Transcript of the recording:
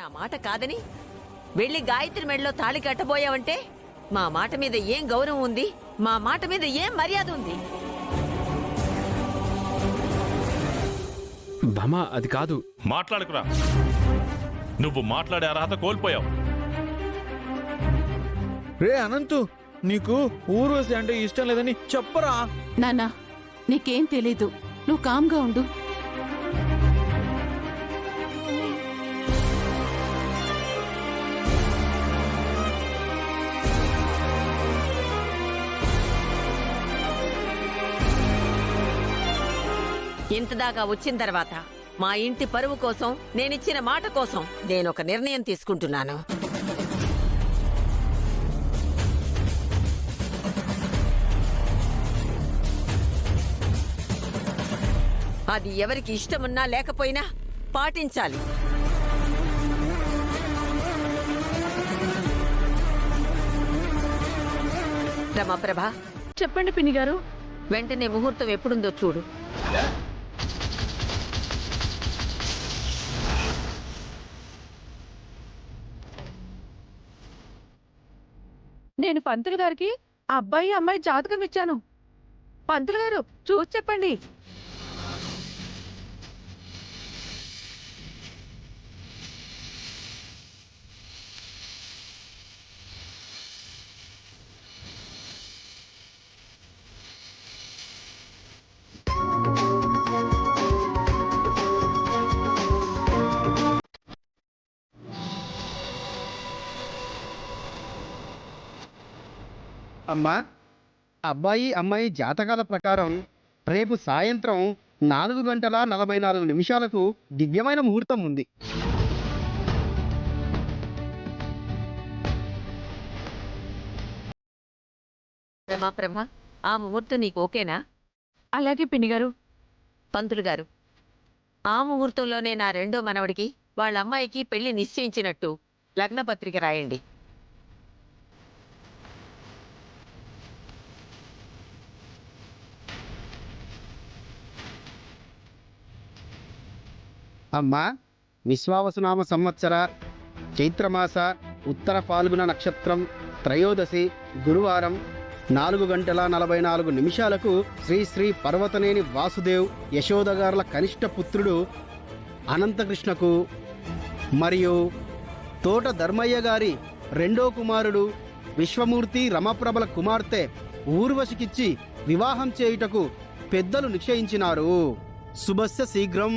నా మాట కాదని వెళ్ళి గాయత్రి మెడలో తాళి కట్టబోయావంటే మా మాట మీద ఏం గౌరవం ఉంది, మా మాట మీద ఏం మర్యాద ఉంది? బామా అది కాదు. మాట్లాడుకురా. నువ్వు మాట్లాడే అర్హత కోల్పోయావు. రే అనంతు, నీకు ఊర్వశి అంటే ఇష్టం లేదని చెప్పరా? నాన్నా, నీకేం తెలీదు. నువ్వు కామ్గా ఉండు. ఇంతదాకా వచ్చిన తర్వాత మా ఇంటి పరువు కోసం, నేనిచ్చిన మాట కోసం నేనొక నిర్ణయం తీసుకుంటున్నాను. అది ఎవరికి ఇష్టమున్నా లేకపోయినా పాటించాలి. రమాప్రభ, చెప్పండి పిన్ని గారు. వెంటనే ముహూర్తం ఎప్పుడుందో చూడు. నేను పంతులు గారికి అబ్బాయి అమ్మాయి జాతకం ఇచ్చాను. పంతులు గారు చూసి చెప్పండి. అమ్మా, అబ్బాయి అమ్మాయి జాతకాల ప్రకారం రేపు సాయంత్రం 4:44 దివ్యమైన ముహూర్తం ఉంది. రమాప్రభ, ఆ ముహూర్తం నీకు ఓకేనా? అలాగే పిన్ని గారు. పంతులు గారు, ఆ ముహూర్తంలోనే నా రెండో మనవడికి వాళ్ళ అమ్మాయికి పెళ్లి నిశ్చయించినట్టు లగ్నపత్రిక రాయండి. అమ్మా, విశ్వావసునామ సంవత్సర చైత్రమాస ఉత్తర ఫాల్గుణ నక్షత్రం త్రయోదశి గురువారం 4:44 శ్రీ శ్రీ పర్వతనేని వాసుదేవ్ యశోదగార్ల కనిష్ట పుత్రుడు అనంతకృష్ణకు మరియు తోట ధర్మయ్య గారి రెండో కుమారుడు విశ్వమూర్తి రమప్రభల కుమార్తె ఊర్వశికిచ్చి వివాహం చేయుటకు పెద్దలు నిశ్చయించినారు. శుభస్య శీఘ్రం.